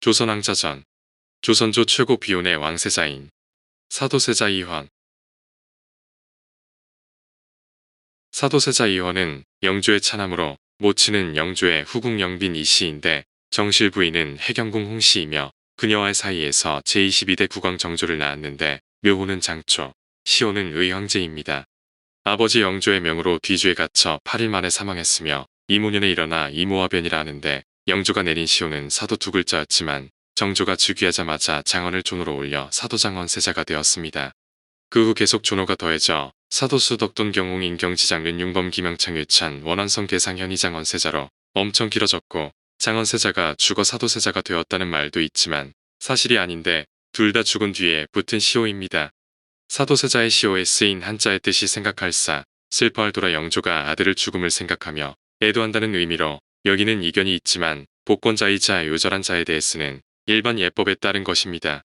조선왕자 전. 조선조 최고 비운의 왕세자인 사도세자 이황. 사도세자 이황은 영조의 차남으로 모친은 영조의 후궁 영빈 이씨인데 정실 부인은 해경궁 홍씨이며 그녀와의 사이에서 제22대 국왕 정조를 낳았는데 묘호는 장초, 시호는 의황제입니다. 아버지 영조의 명으로 뒤주에 갇혀 8일 만에 사망했으며 이모년에 일어나 이모화변이라 하는데 영조가 내린 시호는 사도 두 글자였지만 정조가 즉위하자마자 장원을 존호로 올려 사도장원 세자가 되었습니다. 그 후 계속 존호가 더해져 사도수 덕돈 경홍 인경지장 윤융범 김영창 유찬 원한성 계상 현의장원 세자로 엄청 길어졌고 장원세자가 죽어 사도세자가 되었다는 말도 있지만 사실이 아닌데 둘 다 죽은 뒤에 붙은 시호입니다. 사도세자의 시호에 쓰인 한자의 뜻이 생각할사, 슬퍼할 도라 영조가 아들을 죽음을 생각하며 애도한다는 의미로 여기는 이견이 있지만 복권자이자 요절한 자에 대해 쓰는 일반 예법에 따른 것입니다.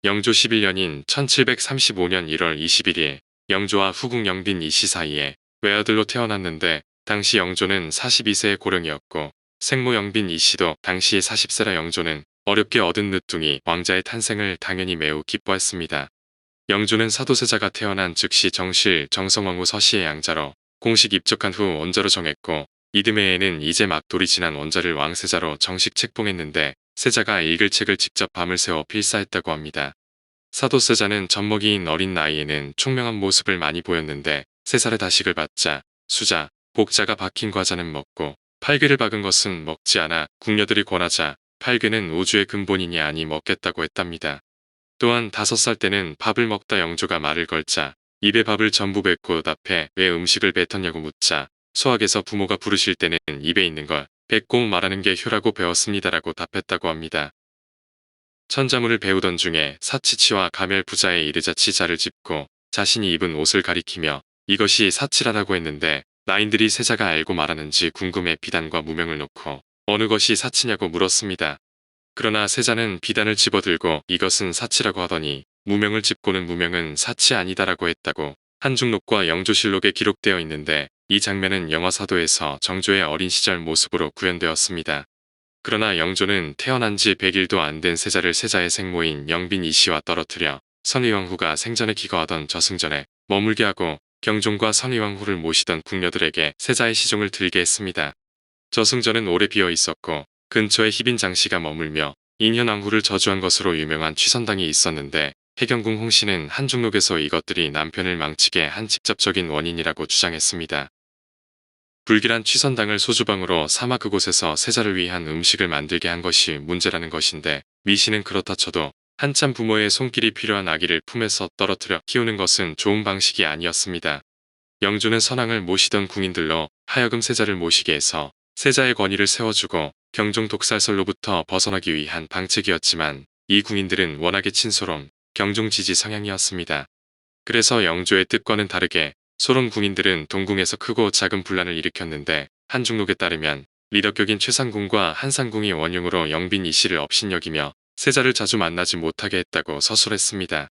영조 11년인 1735년 1월 21일 영조와 후궁 영빈 이씨 사이에 외아들로 태어났는데 당시 영조는 42세의 고령이었고 생모 영빈 이씨도 당시 40세라 영조는 어렵게 얻은 늦둥이 왕자의 탄생을 당연히 매우 기뻐했습니다. 영조는 사도세자가 태어난 즉시 정실 정성왕후 서씨의 양자로 공식 입적한 후 원자로 정했고 이듬해에는 이제 막 돌이 지난 원자를 왕세자로 정식 책봉했는데 세자가 읽을 책을 직접 밤을 새워 필사했다고 합니다. 사도세자는 젖먹이인 어린 나이에는 총명한 모습을 많이 보였는데 3살에 다식을 받자 수자, 복자가 박힌 과자는 먹고 팔괘를 박은 것은 먹지 않아 궁녀들이 권하자 팔괘는 우주의 근본이니 아니 먹겠다고 했답니다. 또한 5살 때는 밥을 먹다 영조가 말을 걸자 입에 밥을 전부 뱉고 답해 왜 음식을 뱉었냐고 묻자 소학에서 부모가 부르실 때는 입에 있는 걸 뱉고 말하는 게 효라고 배웠습니다라고 답했다고 합니다. 천자문을 배우던 중에 사치치와 가멸부자에 이르자 치자를 짚고 자신이 입은 옷을 가리키며 이것이 사치라라고 했는데 나인들이 세자가 알고 말하는지 궁금해 비단과 무명을 놓고 어느 것이 사치냐고 물었습니다. 그러나 세자는 비단을 집어들고 이것은 사치라고 하더니 무명을 짚고는 무명은 사치 아니다라고 했다고 한중록과 영조실록에 기록되어 있는데 이 장면은 영화사도에서 정조의 어린 시절 모습으로 구현되었습니다. 그러나 영조는 태어난 지 100일도 안 된 세자를 세자의 생모인 영빈 이씨와 떨어뜨려 선의왕후가 생전에 기거하던 저승전에 머물게 하고 경종과 선의왕후를 모시던 궁녀들에게 세자의 시종을 들게 했습니다. 저승전은 오래 비어 있었고 근처에 희빈 장씨가 머물며 인현왕후를 저주한 것으로 유명한 취선당이 있었는데 해경궁 홍씨는 한중록에서 이것들이 남편을 망치게 한 직접적인 원인이라고 주장했습니다. 불길한 취선당을 소주방으로 삼아 그곳에서 세자를 위한 음식을 만들게 한 것이 문제라는 것인데 미씨는 그렇다 쳐도 한참 부모의 손길이 필요한 아기를 품에서 떨어뜨려 키우는 것은 좋은 방식이 아니었습니다. 영조는 선왕을 모시던 궁인들로 하여금 세자를 모시게 해서 세자의 권위를 세워주고 경종 독살설로부터 벗어나기 위한 방책이었지만 이 궁인들은 워낙에 친소론, 경종 지지 성향이었습니다. 그래서 영조의 뜻과는 다르게 소론 궁인들은 동궁에서 크고 작은 분란을 일으켰는데 한중록에 따르면 리덕격인 최상궁과 한상궁이 원흉으로 영빈 이씨를 업신여기며 세자를 자주 만나지 못하게 했다고 서술했습니다.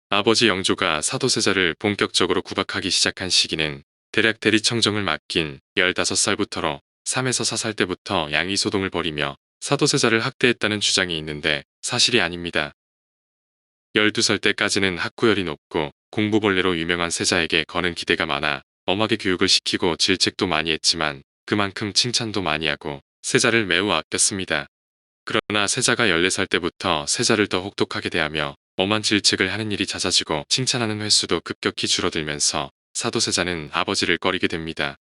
아버지 영조가 사도세자를 본격적으로 구박하기 시작한 시기는 대략 대리청정을 맡긴 15살부터로 3에서 4살 때부터 양의소동을 벌이며 사도세자를 학대했다는 주장이 있는데 사실이 아닙니다. 12살 때까지는 학구열이 높고 공부벌레로 유명한 세자에게 거는 기대가 많아 엄하게 교육을 시키고 질책도 많이 했지만 그만큼 칭찬도 많이 하고 세자를 매우 아꼈습니다. 그러나 세자가 14살 때부터 세자를 더 혹독하게 대하며 엄한 질책을 하는 일이 잦아지고 칭찬하는 횟수도 급격히 줄어들면서 사도세자는 아버지를 꺼리게 됩니다.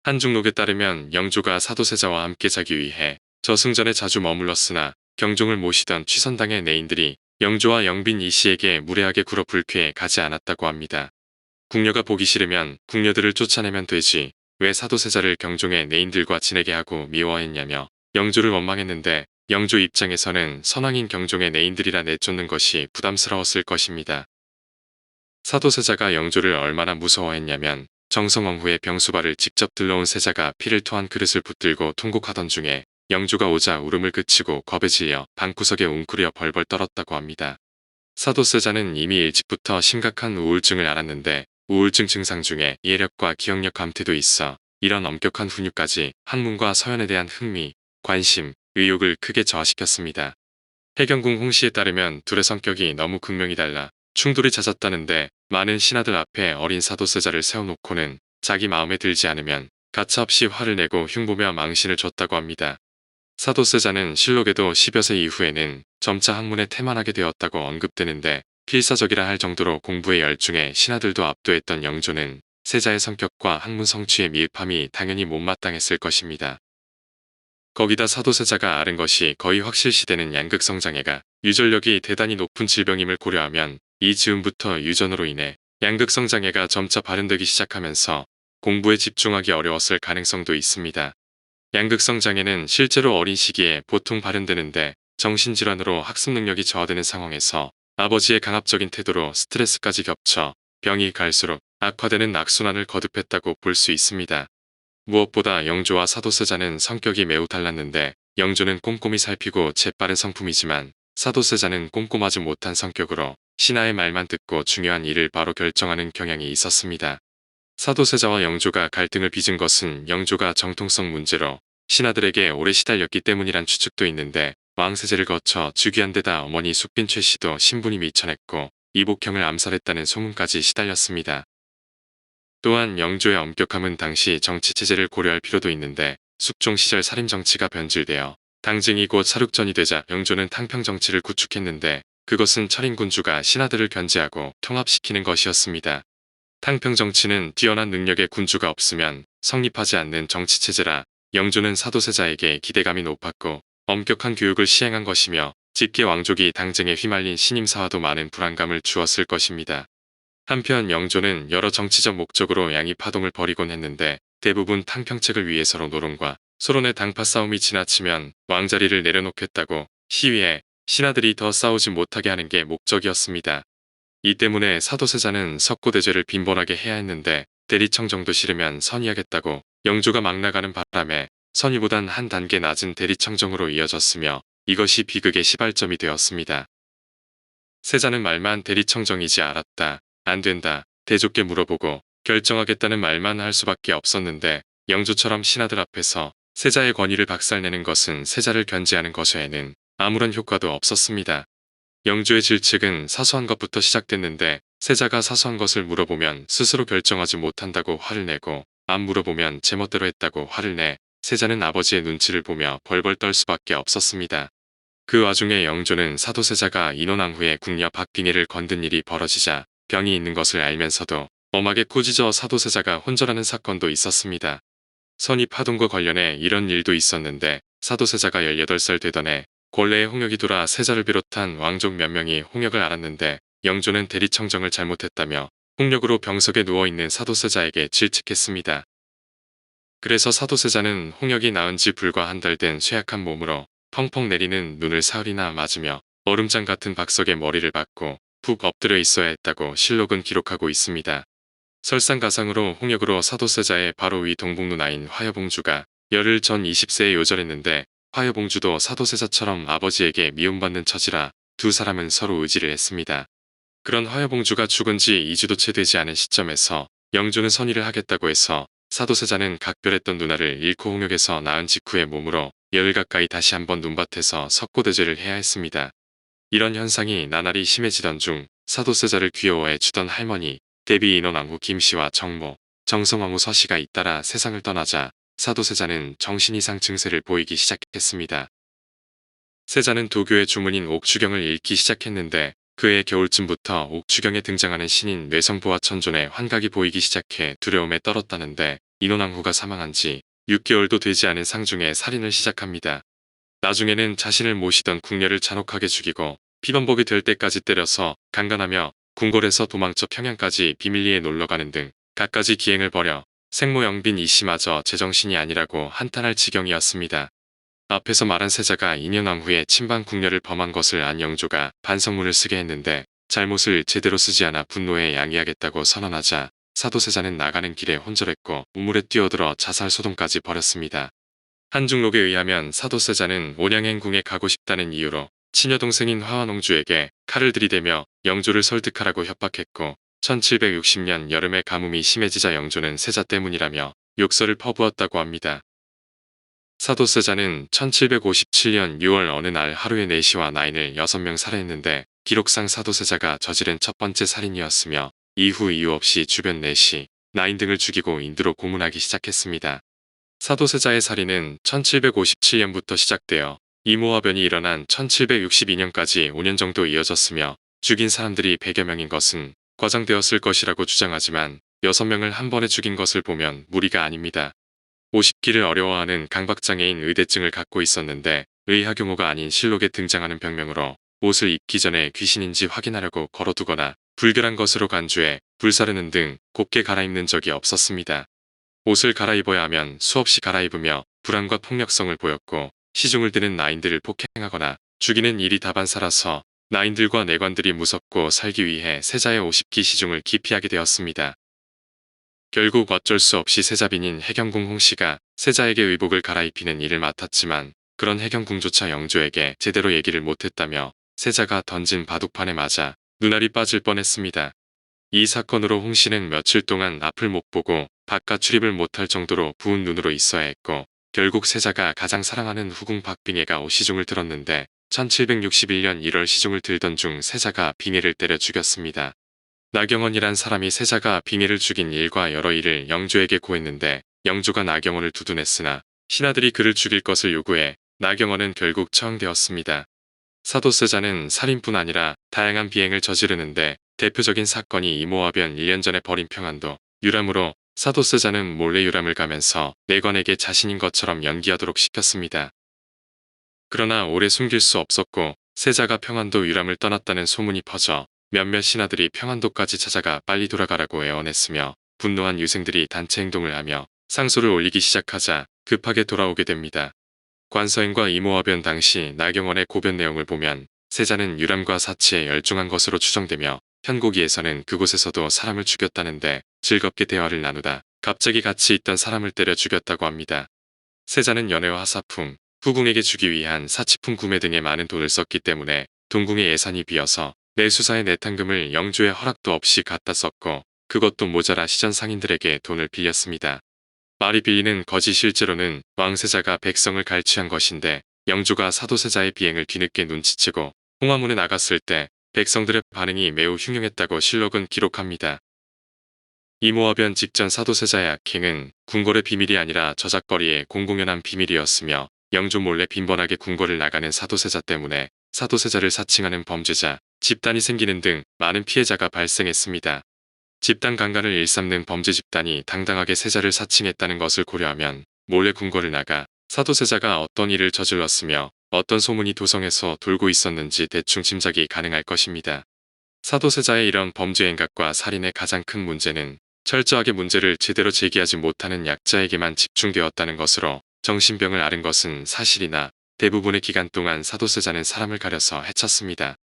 한중록에 따르면 영조가 사도세자와 함께 자기 위해 저승전에 자주 머물렀으나 경종을 모시던 취선당의 내인들이 영조와 영빈 이씨에게 무례하게 굴어 불쾌해 가지 않았다고 합니다. 궁녀가 보기 싫으면 궁녀들을 쫓아내면 되지 왜 사도세자를 경종의 내인들과 지내게 하고 미워했냐며 영조를 원망했는데 영조 입장에서는 선왕인 경종의 내인들이라 내쫓는 것이 부담스러웠을 것입니다. 사도세자가 영조를 얼마나 무서워했냐면 정성왕후의 병수발을 직접 들러온 세자가 피를 토한 그릇을 붙들고 통곡하던 중에 영조가 오자 울음을 그치고 겁에 질려 방구석에 웅크려 벌벌 떨었다고 합니다. 사도세자는 이미 일찍부터 심각한 우울증을 앓았는데 우울증 증상 중에 이해력과 기억력 감퇴도 있어 이런 엄격한 훈육까지 학문과 서연에 대한 흥미, 관심, 의욕을 크게 저하시켰습니다. 해경궁 홍씨에 따르면 둘의 성격이 너무 극명히 달라 충돌이 잦았다는데 많은 신하들 앞에 어린 사도세자를 세워놓고는 자기 마음에 들지 않으면 가차없이 화를 내고 흉보며 망신을 줬다고 합니다. 사도세자는 실록에도 10여 세 이후에는 점차 학문에 태만하게 되었다고 언급되는데 필사적이라 할 정도로 공부에 열중해 신하들도 압도했던 영조는 세자의 성격과 학문 성취의 미흡함이 당연히 못마땅했을 것입니다. 거기다 사도세자가 앓은 것이 거의 확실시되는 양극성장애가 유전력이 대단히 높은 질병임을 고려하면 이 즈음부터 유전으로 인해 양극성장애가 점차 발현되기 시작하면서 공부에 집중하기 어려웠을 가능성도 있습니다. 양극성장애는 실제로 어린 시기에 보통 발현되는데 정신질환으로 학습 능력이 저하되는 상황에서 아버지의 강압적인 태도로 스트레스까지 겹쳐 병이 갈수록 악화되는 악순환을 거듭했다고 볼 수 있습니다. 무엇보다 영조와 사도세자는 성격이 매우 달랐는데 영조는 꼼꼼히 살피고 재빠른 성품이지만 사도세자는 꼼꼼하지 못한 성격으로 신하의 말만 듣고 중요한 일을 바로 결정하는 경향이 있었습니다. 사도세자와 영조가 갈등을 빚은 것은 영조가 정통성 문제로 신하들에게 오래 시달렸기 때문이란 추측도 있는데 왕세제를 거쳐 즉위한 데다 어머니 숙빈 최씨도 신분이 미천했고 이복형을 암살했다는 소문까지 시달렸습니다. 또한 영조의 엄격함은 당시 정치체제를 고려할 필요도 있는데 숙종 시절 살인정치가 변질되어 당증이 곧 사륙전이 되자 영조는 탕평정치를 구축했는데 그것은 철인군주가 신하들을 견제하고 통합시키는 것이었습니다. 탕평정치는 뛰어난 능력의 군주가 없으면 성립하지 않는 정치체제라 영조는 사도세자에게 기대감이 높았고 엄격한 교육을 시행한 것이며 직계 왕족이 당쟁에 휘말린 신임사와도 많은 불안감을 주었을 것입니다. 한편 영조는 여러 정치적 목적으로 양입파동을 벌이곤 했는데 대부분 탕평책을 위해서로 노론과 소론의 당파 싸움이 지나치면 왕자리를 내려놓겠다고 시위해 신하들이 더 싸우지 못하게 하는 게 목적이었습니다. 이 때문에 사도세자는 석고대죄를 빈번하게 해야 했는데 대리청정도 싫으면 선의하겠다고 영조가 막 나가는 바람에 선의보단 한 단계 낮은 대리청정으로 이어졌으며 이것이 비극의 시발점이 되었습니다. 세자는 말만 대리청정이지 않았다. 안 된다. 대조께 물어보고 결정하겠다는 말만 할 수밖에 없었는데 영조처럼 신하들 앞에서 세자의 권위를 박살내는 것은 세자를 견제하는 것에는 아무런 효과도 없었습니다. 영조의 질책은 사소한 것부터 시작됐는데 세자가 사소한 것을 물어보면 스스로 결정하지 못한다고 화를 내고 안 물어보면 제멋대로 했다고 화를 내 세자는 아버지의 눈치를 보며 벌벌 떨 수밖에 없었습니다. 그 와중에 영조는 사도세자가 인원왕후의 궁녀 박빙애를 건든 일이 벌어지자 병이 있는 것을 알면서도 엄하게 꾸짖어 사도세자가 혼절하는 사건도 있었습니다. 선입파동과 관련해 이런 일도 있었는데 사도세자가 18살 되던 해 궐레에 홍역이 돌아 세자를 비롯한 왕족 몇 명이 홍역을 앓았는데 영조는 대리청정을 잘못했다며 홍역으로 병석에 누워있는 사도세자에게 질책했습니다. 그래서 사도세자는 홍역이 나은 지 불과 한 달 된 쇠약한 몸으로 펑펑 내리는 눈을 사흘이나 맞으며 얼음장 같은 박석에 머리를 박고 푹 엎드려 있어야 했다고 실록은 기록하고 있습니다. 설상가상으로 홍역으로 사도세자의 바로 위 동북 누나인 화여봉주가 열흘 전 20세에 요절했는데 화여봉주도 사도세자처럼 아버지에게 미움받는 처지라 두 사람은 서로 의지를 했습니다. 그런 화여봉주가 죽은 지 2주도 채 되지 않은 시점에서 영조는 선의를 하겠다고 해서 사도세자는 각별했던 누나를 잃고 홍역에서 나은 직후의 몸으로 열흘 가까이 다시 한번 눈밭에서 석고대죄를 해야 했습니다. 이런 현상이 나날이 심해지던 중 사도세자를 귀여워해 주던 할머니 대비 인원왕후 김씨와 정모, 정성왕후 서씨가 잇따라 세상을 떠나자 사도세자는 정신 이상 증세를 보이기 시작했습니다. 세자는 도교의 주문인 옥주경을 읽기 시작했는데 그해 겨울쯤부터 옥주경에 등장하는 신인 뇌성보와 천존의 환각이 보이기 시작해 두려움에 떨었다는데 인원왕후가 사망한 지 6개월도 되지 않은 상중에 살인을 시작합니다. 나중에는 자신을 모시던 궁녀를 잔혹하게 죽이고 피범벅이 될 때까지 때려서 강간하며 궁궐에서 도망쳐 평양까지 비밀리에 놀러가는 등 갖가지 기행을 벌여 생모 영빈 이씨마저 제정신이 아니라고 한탄할 지경이었습니다. 앞에서 말한 세자가 2년 후에 친방 궁녀를 범한 것을 안 영조가 반성문을 쓰게 했는데 잘못을 제대로 쓰지 않아 분노에 양해하겠다고 선언하자 사도세자는 나가는 길에 혼절했고 우물에 뛰어들어 자살 소동까지 벌였습니다. 한중록에 의하면 사도세자는 온양행궁에 가고 싶다는 이유로 친여동생인 화완홍주에게 칼을 들이대며 영조를 설득하라고 협박했고 1760년 여름에 가뭄이 심해지자 영조는 세자 때문이라며 욕설을 퍼부었다고 합니다. 사도세자는 1757년 6월 어느 날 하루에 내시와 나인을 6명 살해했는데 기록상 사도세자가 저지른 첫 번째 살인이었으며 이후 이유 없이 주변 내시, 나인 등을 죽이고 인도로 고문하기 시작했습니다. 사도세자의 살인은 1757년부터 시작되어 이모화변이 일어난 1762년까지 5년 정도 이어졌으며 죽인 사람들이 100여 명인 것은 과장되었을 것이라고 주장하지만 6명을 한 번에 죽인 것을 보면 무리가 아닙니다. 50기를 어려워하는 강박장애인 의대증을 갖고 있었는데 의학용어가 아닌 실록에 등장하는 병명으로 옷을 입기 전에 귀신인지 확인하려고 걸어두거나 불결한 것으로 간주해 불사르는 등 곱게 갈아입는 적이 없었습니다. 옷을 갈아입어야 하면 수없이 갈아입으며 불안과 폭력성을 보였고 시중을 드는 나인들을 폭행하거나 죽이는 일이 다반사라서 나인들과 내관들이 무섭고 살기 위해 세자의 50기 시중을 기피하게 되었습니다. 결국 어쩔 수 없이 세자빈인 해경궁 홍씨가 세자에게 의복을 갈아입히는 일을 맡았지만 그런 해경궁조차 영조에게 제대로 얘기를 못했다며 세자가 던진 바둑판에 맞아 눈알이 빠질 뻔했습니다. 이 사건으로 홍씨는 며칠 동안 앞을 못 보고 바깥 출입을 못할 정도로 부은 눈으로 있어야 했고 결국 세자가 가장 사랑하는 후궁 박빙애가 시중을 들었는데 1761년 1월 시중을 들던 중 세자가 빙애를 때려 죽였습니다. 나경원이란 사람이 세자가 빙애를 죽인 일과 여러 일을 영조에게 고했는데 영조가 나경원을 두둔했으나 신하들이 그를 죽일 것을 요구해 나경원은 결국 처형되었습니다. 사도세자는 살인뿐 아니라 다양한 비행을 저지르는데 대표적인 사건이 이모화변 1년 전에 벌인 평안도 유람으로 사도세자는 몰래 유람을 가면서 내관에게 자신인 것처럼 연기하도록 시켰습니다. 그러나 오래 숨길 수 없었고 세자가 평안도 유람을 떠났다는 소문이 퍼져 몇몇 신하들이 평안도까지 찾아가 빨리 돌아가라고 애원했으며 분노한 유생들이 단체 행동을 하며 상소를 올리기 시작하자 급하게 돌아오게 됩니다. 관서인과 이모화변 당시 나경원의 고변 내용을 보면 세자는 유람과 사치에 열중한 것으로 추정되며 현고기에서는 그곳에서도 사람을 죽였다는데 즐겁게 대화를 나누다 갑자기 같이 있던 사람을 때려 죽였다고 합니다. 세자는 연회와 하사품, 후궁에게 주기 위한 사치품 구매 등에 많은 돈을 썼기 때문에 동궁의 예산이 비어서 내수사의 내탕금을 영조의 허락도 없이 갖다 썼고 그것도 모자라 시전 상인들에게 돈을 빌렸습니다. 말이 빌리는 거지 실제로는 왕세자가 백성을 갈취한 것인데 영조가 사도세자의 비행을 뒤늦게 눈치채고 홍화문에 나갔을 때 백성들의 반응이 매우 흉흉했다고 실록은 기록합니다. 이모화변 직전 사도세자의 악행은 궁궐의 비밀이 아니라 저작거리의 공공연한 비밀이었으며 영조 몰래 빈번하게 궁궐을 나가는 사도세자 때문에 사도세자를 사칭하는 범죄자, 집단이 생기는 등 많은 피해자가 발생했습니다. 집단 강간을 일삼는 범죄 집단이 당당하게 세자를 사칭했다는 것을 고려하면 몰래 궁궐을 나가 사도세자가 어떤 일을 저질렀으며 어떤 소문이 도성에서 돌고 있었는지 대충 짐작이 가능할 것입니다. 사도세자의 이런 범죄 행각과 살인의 가장 큰 문제는 철저하게 문제를 제대로 제기하지 못하는 약자에게만 집중되었다는 것으로 정신병을 앓은 것은 사실이나 대부분의 기간 동안 사도세자는 사람을 가려서 해쳤습니다.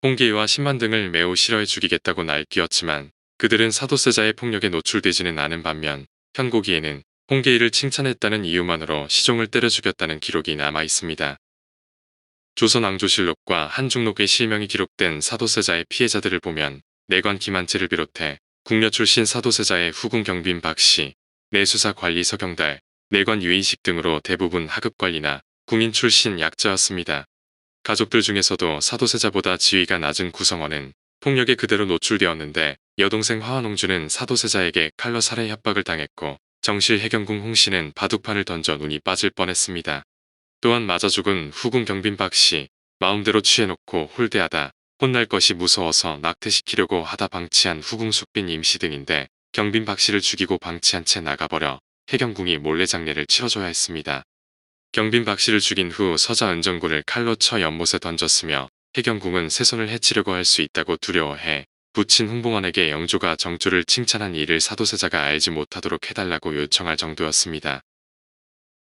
홍계유와 신만 등을 매우 싫어해 죽이겠다고 날뛰었지만 그들은 사도세자의 폭력에 노출되지는 않은 반면 현고기에는 홍계일을 칭찬했다는 이유만으로 시종을 때려 죽였다는 기록이 남아 있습니다. 조선왕조실록과 한중록의 실명이 기록된 사도세자의 피해자들을 보면 내관 김한채를 비롯해 궁녀 출신 사도세자의 후궁 경빈 박씨, 내수사 관리 서경달, 내관 유인식 등으로 대부분 하급관리나 궁인 출신 약자였습니다. 가족들 중에서도 사도세자보다 지위가 낮은 구성원은 폭력에 그대로 노출되었는데 여동생 화환홍주는 사도세자에게 칼로 살해 협박을 당했고 정실 해경궁 홍씨는 바둑판을 던져 눈이 빠질 뻔했습니다. 또한 맞아 죽은 후궁 경빈 박씨, 마음대로 취해놓고 홀대하다 혼날 것이 무서워서 낙태시키려고 하다 방치한 후궁 숙빈 임씨 등인데 경빈 박씨를 죽이고 방치한 채 나가버려 해경궁이 몰래 장례를 치러줘야 했습니다. 경빈 박씨를 죽인 후 서자 은정군을 칼로 쳐 연못에 던졌으며 해경궁은 세손을 해치려고 할 수 있다고 두려워해 부친 흥봉원에게 영조가 정조를 칭찬한 일을 사도세자가 알지 못하도록 해달라고 요청할 정도였습니다.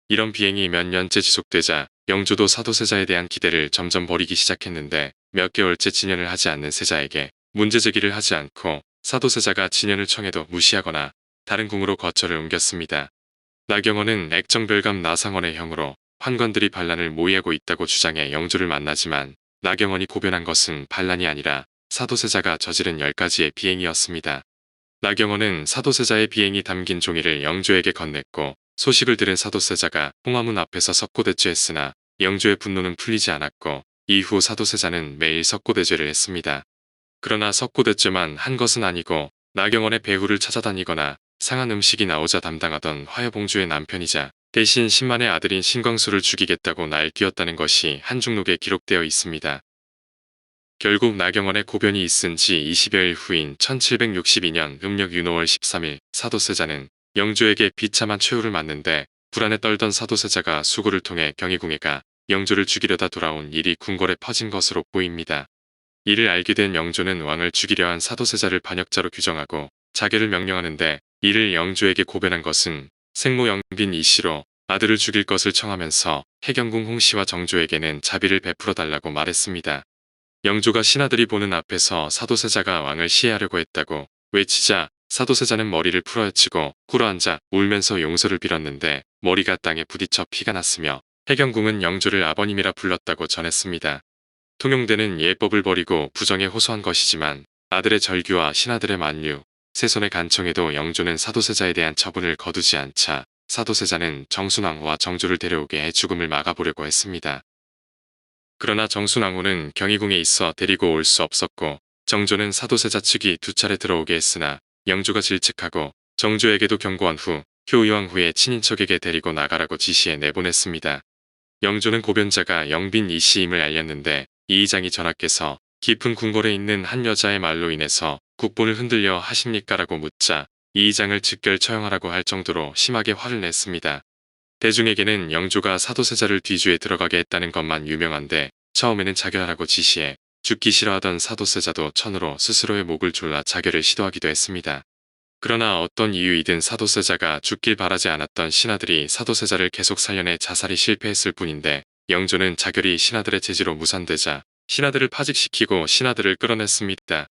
이런 비행이 몇 년째 지속되자 영조도 사도세자에 대한 기대를 점점 버리기 시작했는데 몇 개월째 진연을 하지 않는 세자에게 문제 제기를 하지 않고 사도세자가 진연을 청해도 무시하거나 다른 궁으로 거처를 옮겼습니다. 나경원은 액정별감 나상원의 형으로 환관들이 반란을 모의하고 있다고 주장해 영조를 만나지만 나경원이 고변한 것은 반란이 아니라 사도세자가 저지른 10가지의 비행이었습니다. 나경원은 사도세자의 비행이 담긴 종이를 영조에게 건넸고 소식을 들은 사도세자가 홍화문 앞에서 석고대죄했으나 영조의 분노는 풀리지 않았고 이후 사도세자는 매일 석고대죄를 했습니다. 그러나 석고대죄만 한 것은 아니고 나경원의 배후를 찾아다니거나 상한 음식이 나오자 담당하던 화여봉주의 남편이자 대신 신만의 아들인 신광수를 죽이겠다고 날뛰었다는 것이 한중록에 기록되어 있습니다. 결국 나경원의 고변이 있은 지 20여일 후인 1762년 음력 윤호월 13일 사도세자는 영조에게 비참한 최후를 맞는데 불안에 떨던 사도세자가 수고를 통해 경희궁에 가 영조를 죽이려다 돌아온 일이 궁궐에 퍼진 것으로 보입니다. 이를 알게 된 영조는 왕을 죽이려 한 사도세자를 반역자로 규정하고 자결을 명령하는데 이를 영조에게 고변한 것은 생모 영빈 이씨로 아들을 죽일 것을 청하면서 해경궁 홍씨와 정조에게는 자비를 베풀어 달라고 말했습니다. 영조가 신하들이 보는 앞에서 사도세자가 왕을 시해하려고 했다고 외치자 사도세자는 머리를 풀어헤치고 꿇어앉아 울면서 용서를 빌었는데 머리가 땅에 부딪혀 피가 났으며 해경궁은 영조를 아버님이라 불렀다고 전했습니다. 통용되는 예법을 버리고 부정에 호소한 것이지만 아들의 절규와 신하들의 만류, 세손의 간청에도 영조는 사도세자에 대한 처분을 거두지 않자 사도세자는 정순왕후와 정조를 데려오게 해 죽음을 막아보려고 했습니다. 그러나 정순왕후는 경희궁에 있어 데리고 올 수 없었고 정조는 사도세자 측이 두 차례 들어오게 했으나 영조가 질책하고 정조에게도 경고한 후 효의왕후의 친인척에게 데리고 나가라고 지시해 내보냈습니다. 영조는 고변자가 영빈 이씨임을 알렸는데 이의장이 전하께서 깊은 궁궐에 있는 한 여자의 말로 인해서 국본을 흔들려 하십니까라고 묻자 이의장을 즉결 처형하라고 할 정도로 심하게 화를 냈습니다. 대중에게는 영조가 사도세자를 뒤주에 들어가게 했다는 것만 유명한데 처음에는 자결하라고 지시해 죽기 싫어하던 사도세자도 천으로 스스로의 목을 졸라 자결을 시도하기도 했습니다. 그러나 어떤 이유이든 사도세자가 죽길 바라지 않았던 신하들이 사도세자를 계속 살려내 자살이 실패했을 뿐인데 영조는 자결이 신하들의 제지로 무산되자 신하들을 파직시키고 신하들을 끌어냈습니다.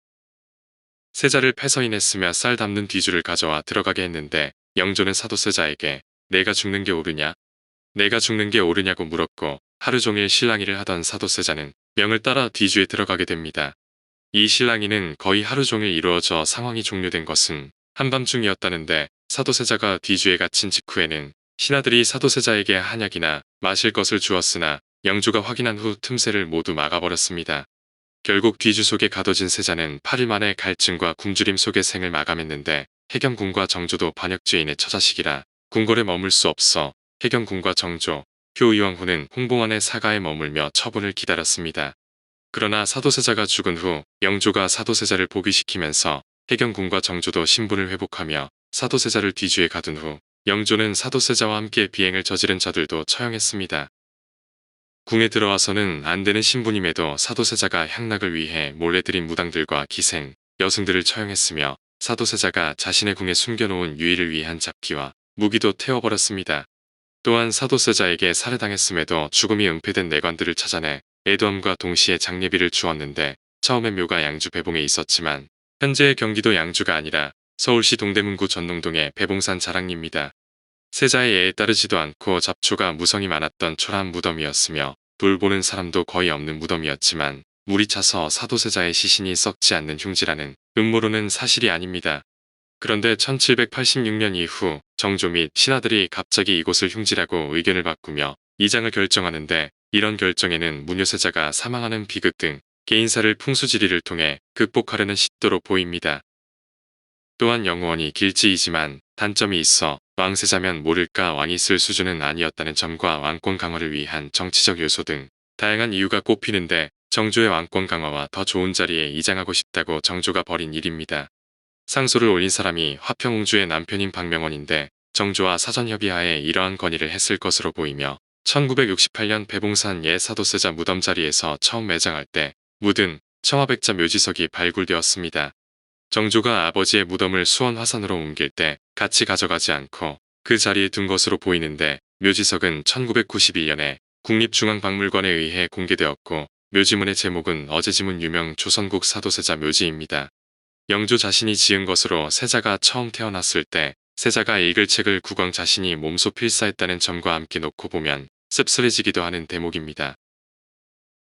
세자를 패서인했으며 쌀 담는 뒤주를 가져와 들어가게 했는데 영조는 사도세자에게 내가 죽는 게 옳으냐? 내가 죽는 게 옳으냐고 물었고 하루 종일 실랑이를 하던 사도세자는 명을 따라 뒤주에 들어가게 됩니다. 이 실랑이는 거의 하루 종일 이루어져 상황이 종료된 것은 한밤중이었다는데 사도세자가 뒤주에 갇힌 직후에는 신하들이 사도세자에게 한약이나 마실 것을 주었으나 영조가 확인한 후 틈새를 모두 막아버렸습니다. 결국 뒤주 속에 가둬진 세자는 8일 만에 갈증과 굶주림 속에 생을 마감했는데 해경궁과 정조도 반역죄인의 처자식이라 궁궐에 머물 수 없어 해경궁과 정조, 효의왕후는 홍봉안의 사가에 머물며 처분을 기다렸습니다. 그러나 사도세자가 죽은 후 영조가 사도세자를 복위시키면서 해경궁과 정조도 신분을 회복하며 사도세자를 뒤주에 가둔 후 영조는 사도세자와 함께 비행을 저지른 자들도 처형했습니다. 궁에 들어와서는 안 되는 신분임에도 사도세자가 향락을 위해 몰래 들인 무당들과 기생, 여승들을 처형했으며 사도세자가 자신의 궁에 숨겨놓은 유의를 위한 잡기와 무기도 태워버렸습니다. 또한 사도세자에게 살해당했음에도 죽음이 은폐된 내관들을 찾아내 애도함과 동시에 장례비를 주었는데 처음엔 묘가 양주 배봉에 있었지만 현재의 경기도 양주가 아니라 서울시 동대문구 전농동의 배봉산 자랑리입니다. 세자의 예에 따르지도 않고 잡초가 무성이 많았던 초라한 무덤이었으며 돌보는 사람도 거의 없는 무덤이었지만 물이 차서 사도세자의 시신이 썩지 않는 흉지라는 음모론은 사실이 아닙니다. 그런데 1786년 이후 정조 및 신하들이 갑자기 이곳을 흉지라고 의견을 바꾸며 이장을 결정하는데 이런 결정에는 문효세자가 사망하는 비극 등 개인사를 풍수지리를 통해 극복하려는 시도로 보입니다. 또한 영원히 길지이지만 단점이 있어 왕세자면 모를까 왕이 쓸 수준은 아니었다는 점과 왕권 강화를 위한 정치적 요소 등 다양한 이유가 꼽히는데 정조의 왕권 강화와 더 좋은 자리에 이장하고 싶다고 정조가 벌인 일입니다. 상소를 올린 사람이 화평옹주의 남편인 박명원인데 정조와 사전협의하에 이러한 건의를 했을 것으로 보이며 1968년 배봉산 예 사도세자 무덤 자리에서 처음 매장할 때 묻은 청화백자 묘지석이 발굴되었습니다. 정조가 아버지의 무덤을 수원 화산으로 옮길 때 같이 가져가지 않고 그 자리에 둔 것으로 보이는데 묘지석은 1991년에 국립중앙박물관에 의해 공개되었고 묘지문의 제목은 어제지문 유명 조선국 사도세자 묘지입니다. 영조 자신이 지은 것으로 세자가 처음 태어났을 때 세자가 읽을 책을 국왕 자신이 몸소 필사했다는 점과 함께 놓고 보면 씁쓸해지기도 하는 대목입니다.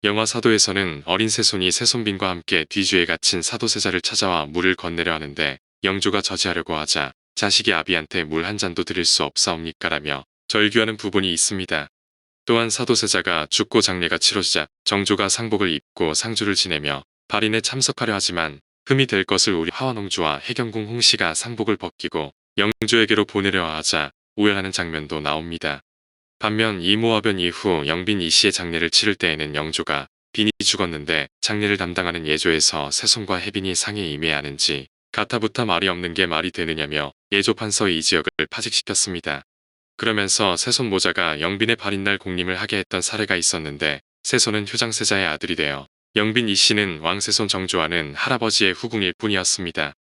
영화 사도에서는 어린 세손이 세손빈과 함께 뒤주에 갇힌 사도세자를 찾아와 물을 건네려 하는데 영조가 저지하려고 하자 자식이 아비한테 물 한 잔도 드릴 수 없사옵니까라며 절규하는 부분이 있습니다. 또한 사도세자가 죽고 장례가 치러지자 정조가 상복을 입고 상주를 지내며 발인에 참석하려 하지만 흠이 될 것을 우려 하원홍주와 해경궁 홍씨가 상복을 벗기고 영조에게로 보내려 하자 우열하는 장면도 나옵니다. 반면 이모화변 이후 영빈 이씨의 장례를 치를 때에는 영조가 빈이 죽었는데 장례를 담당하는 예조에서 세손과 혜빈이 상에 임해야 하는지 가타부타 말이 없는 게 말이 되느냐며 예조 판서의 이 지역을 파직시켰습니다. 그러면서 세손 모자가 영빈의 발인날 공림을 하게 했던 사례가 있었는데 세손은 효장세자의 아들이 되어 영빈 이씨는 왕세손 정조와는 할아버지의 후궁일 뿐이었습니다.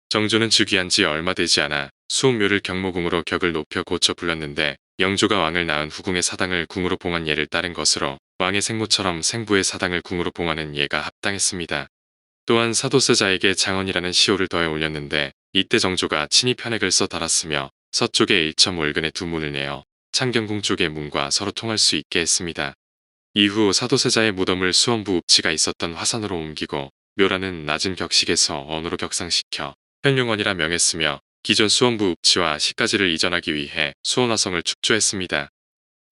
정조는 즉위한 지 얼마 되지 않아 수옥묘를 경모궁으로 격을 높여 고쳐 불렀는데 영조가 왕을 낳은 후궁의 사당을 궁으로 봉한 예를 따른 것으로 왕의 생모처럼 생부의 사당을 궁으로 봉하는 예가 합당했습니다. 또한 사도세자에게 장언이라는 시호를 더해 올렸는데 이때 정조가 친히 편액을 써 달았으며 서쪽에 1.5일근의 두 문을 내어 창경궁 쪽의 문과 서로 통할 수 있게 했습니다. 이후 사도세자의 무덤을 수원부 읍지가 있었던 화산으로 옮기고 묘라는 낮은 격식에서 언으로 격상시켜 현룡원이라 명했으며 기존 수원부 읍지와 시가지를 이전하기 위해 수원화성을 축조했습니다.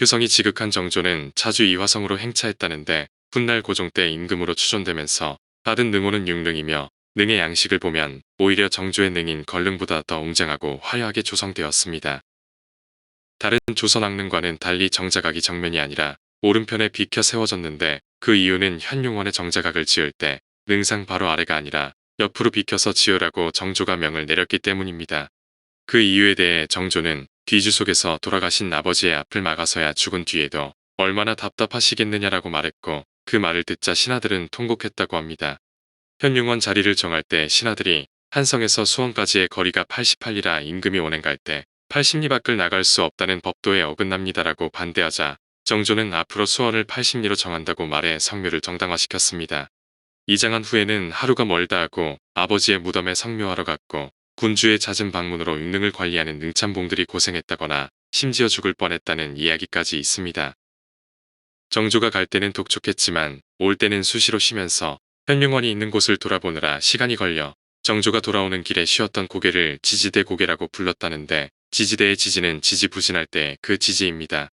효성이 지극한 정조는 자주 이화성으로 행차했다는데 훗날 고종 때 임금으로 추존되면서 받은 능호는 육능이며 능의 양식을 보면 오히려 정조의 능인 걸릉보다 더 웅장하고 화려하게 조성되었습니다. 다른 조선 왕릉과는 달리 정자각이 정면이 아니라 오른편에 비켜 세워졌는데 그 이유는 현룡원의 정자각을 지을 때 능상 바로 아래가 아니라 옆으로 비켜서 지으라고 정조가 명을 내렸기 때문입니다. 그 이유에 대해 정조는 뒤주 속에서 돌아가신 아버지의 앞을 막아서야 죽은 뒤에도 얼마나 답답하시겠느냐라고 말했고 그 말을 듣자 신하들은 통곡했다고 합니다. 현룡원 자리를 정할 때 신하들이 한성에서 수원까지의 거리가 88리라 임금이 원행 갈 때 80리 밖을 나갈 수 없다는 법도에 어긋납니다라고 반대하자 정조는 앞으로 수원을 80리로 정한다고 말해 성묘를 정당화시켰습니다. 이장한 후에는 하루가 멀다 하고 아버지의 무덤에 성묘하러 갔고 군주의 잦은 방문으로 육능을 관리하는 능참봉들이 고생했다거나 심지어 죽을 뻔했다는 이야기까지 있습니다. 정조가 갈 때는 독촉했지만 올 때는 수시로 쉬면서 현룡원이 있는 곳을 돌아보느라 시간이 걸려 정조가 돌아오는 길에 쉬었던 고개를 지지대 고개라고 불렀다는데 지지대의 지지는 지지부진할 때 그 지지입니다.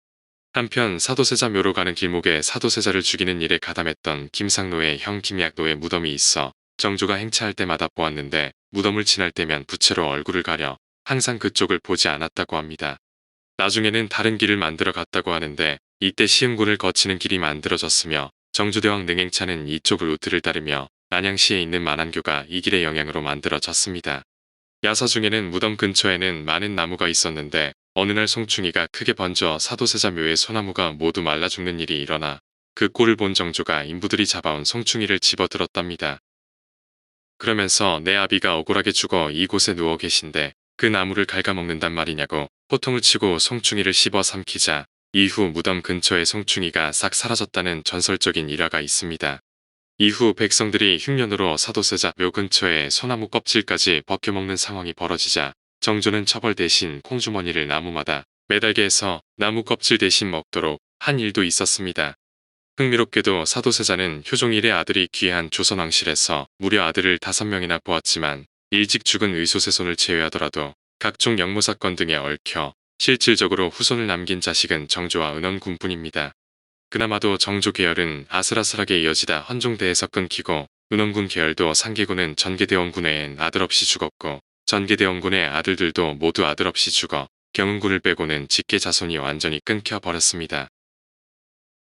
한편 사도세자 묘로 가는 길목에 사도세자를 죽이는 일에 가담했던 김상노의 형 김약노의 무덤이 있어 정조가 행차할 때마다 보았는데 무덤을 지날 때면 부채로 얼굴을 가려 항상 그쪽을 보지 않았다고 합니다. 나중에는 다른 길을 만들어 갔다고 하는데 이때 시흥군을 거치는 길이 만들어졌으며 정조대왕 능행차는 이쪽 루트를 따르며 안양시에 있는 만안교가 이 길의 영향으로 만들어졌습니다. 야사 중에는 무덤 근처에는 많은 나무가 있었는데 어느 날 송충이가 크게 번져 사도세자 묘의 소나무가 모두 말라 죽는 일이 일어나 그 꼴을 본 정조가 인부들이 잡아온 송충이를 집어들었답니다. 그러면서 내 아비가 억울하게 죽어 이곳에 누워 계신데 그 나무를 갉아먹는단 말이냐고 호통을 치고 송충이를 씹어 삼키자 이후 무덤 근처에 송충이가 싹 사라졌다는 전설적인 일화가 있습니다. 이후 백성들이 흉년으로 사도세자 묘 근처에 소나무 껍질까지 벗겨먹는 상황이 벌어지자 정조는 처벌 대신 콩주머니를 나무마다 매달게 해서 나무 껍질 대신 먹도록 한 일도 있었습니다. 흥미롭게도 사도세자는 효종일의 아들이 귀한 조선왕실에서 무려 아들을 5명이나 보았지만 일찍 죽은 의소세손을 제외하더라도 각종 역모사건 등에 얽혀 실질적으로 후손을 남긴 자식은 정조와 은원군뿐입니다. 그나마도 정조 계열은 아슬아슬하게 이어지다 헌종대에서 끊기고 은원군 계열도 상계군은 전개대원군 외엔 아들 없이 죽었고 전개대원군의 아들들도 모두 아들 없이 죽어 경은군을 빼고는 직계 자손이 완전히 끊겨버렸습니다.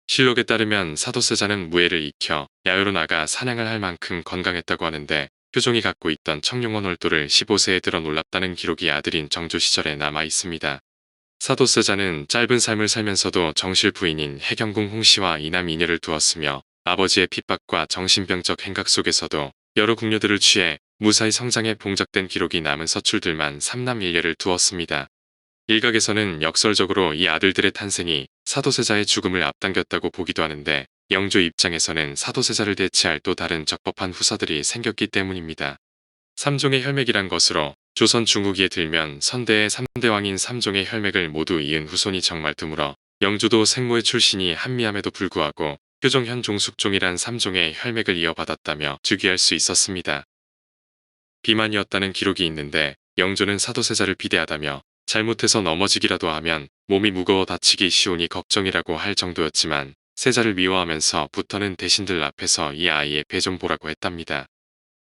실록에 따르면 사도세자는 무예를 익혀 야외로 나가 사냥을 할 만큼 건강했다고 하는데 효종이 갖고 있던 청룡원 월도를 15세에 들어 놀랍다는 기록이 아들인 정조 시절에 남아 있습니다. 사도세자는 짧은 삶을 살면서도 정실 부인인 해경궁 홍씨와 이남 이녀를 두었으며 아버지의 핍박과 정신병적 행각 속에서도 여러 궁녀들을 취해 무사히 성장해 봉적된 기록이 남은 서출들만 3남 1녀를 두었습니다. 일각에서는 역설적으로 이 아들들의 탄생이 사도세자의 죽음을 앞당겼다고 보기도 하는데 영조 입장에서는 사도세자를 대체할 또 다른 적법한 후사들이 생겼기 때문입니다. 삼종의 혈맥이란 것으로 조선 중후기에 들면 선대의 3대 왕인 삼종의 혈맥을 모두 이은 후손이 정말 드물어 영조도 생모의 출신이 한미함에도 불구하고 효종현 종숙종이란 3종의 혈맥을 이어받았다며 즉위할 수 있었습니다. 비만이었다는 기록이 있는데 영조는 사도세자를 비대하다며 잘못해서 넘어지기라도 하면 몸이 무거워 다치기 쉬우니 걱정이라고 할 정도였지만 세자를 미워하면서부터는 대신들 앞에서 이 아이의 배 좀 보라고 했답니다.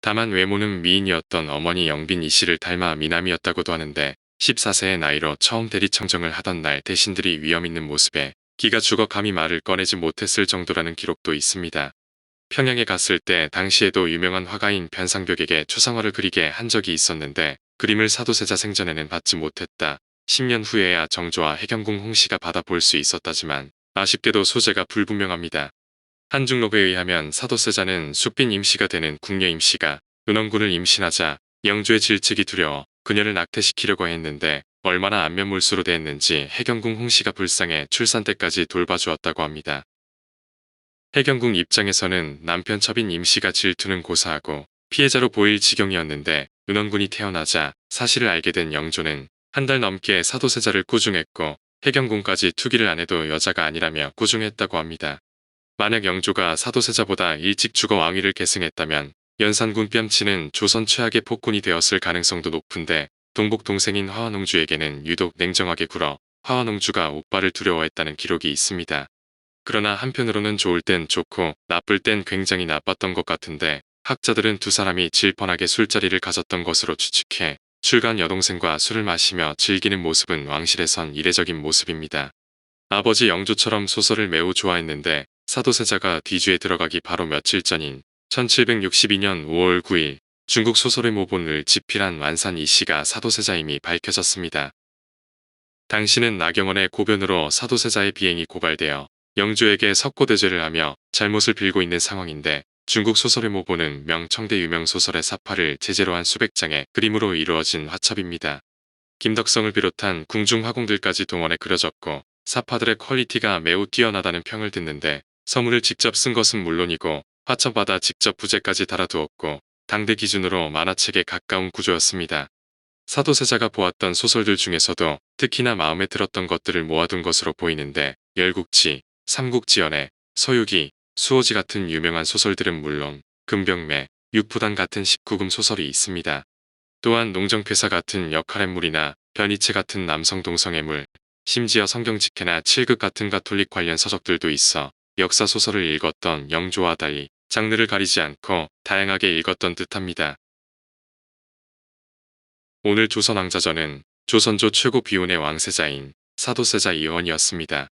다만 외모는 미인이었던 어머니 영빈 이씨를 닮아 미남이었다고도 하는데 14세의 나이로 처음 대리청정을 하던 날 대신들이 위험 있는 모습에 기가 죽어 감히 말을 꺼내지 못했을 정도라는 기록도 있습니다. 평양에 갔을 때 당시에도 유명한 화가인 변상벽에게 초상화를 그리게 한 적이 있었는데 그림을 사도세자 생전에는 받지 못했다. 10년 후에야 정조와 해경궁 홍씨가 받아볼 수 있었다지만 아쉽게도 소재가 불분명합니다. 한중록에 의하면 사도세자는 숙빈 임시가 되는 궁녀 임시가 은원군을 임신하자 영조의 질책이 두려워 그녀를 낙태시키려고 했는데 얼마나 안면물수로 대했는지 해경궁 홍씨가 불쌍해 출산 때까지 돌봐주었다고 합니다. 해경궁 입장에서는 남편 첩인 임씨가 질투는 고사하고 피해자로 보일 지경이었는데 은원군이 태어나자 사실을 알게 된 영조는 한 달 넘게 사도세자를 꾸중했고 해경궁까지 투기를 안 해도 여자가 아니라며 꾸중했다고 합니다. 만약 영조가 사도세자보다 일찍 죽어 왕위를 계승했다면 연산군 뺨치는 조선 최악의 폭군이 되었을 가능성도 높은데 동복 동생인 화완홍주에게는 유독 냉정하게 굴어 화완홍주가 오빠를 두려워했다는 기록이 있습니다. 그러나 한편으로는 좋을 땐 좋고 나쁠 땐 굉장히 나빴던 것 같은데 학자들은 두 사람이 질펀하게 술자리를 가졌던 것으로 추측해 출간 여동생과 술을 마시며 즐기는 모습은 왕실에선 이례적인 모습입니다. 아버지 영조처럼 소설을 매우 좋아했는데 사도세자가 뒤주에 들어가기 바로 며칠 전인 1762년 5월 9일 중국 소설의 모본을 집필한 완산 이씨가 사도세자임이 밝혀졌습니다. 당시는 나경원의 고변으로 사도세자의 비행이 고발되어 영조에게 석고대죄를 하며 잘못을 빌고 있는 상황인데 중국 소설의 모본은 명청대 유명 소설의 사파를 제재로 한 수백 장의 그림으로 이루어진 화첩입니다. 김덕성을 비롯한 궁중 화공들까지 동원해 그려졌고 사파들의 퀄리티가 매우 뛰어나다는 평을 듣는데 서문을 직접 쓴 것은 물론이고 화첩마다 직접 부제까지 달아두었고 당대 기준으로 만화책에 가까운 구조였습니다. 사도세자가 보았던 소설들 중에서도 특히나 마음에 들었던 것들을 모아둔 것으로 보이는데 열국지, 삼국지연애, 서유기, 수호지 같은 유명한 소설들은 물론 금병매, 육부단 같은 19금 소설이 있습니다. 또한 농정폐사 같은 역할인물이나 변희체 같은 남성 동성애물, 심지어 성경직해나 칠극 같은 가톨릭 관련 서적들도 있어 역사소설을 읽었던 영조와 달리 장르를 가리지 않고 다양하게 읽었던 듯합니다. 오늘 조선왕자전은 조선조 최고 비운의 왕세자인 사도세자 이원이었습니다.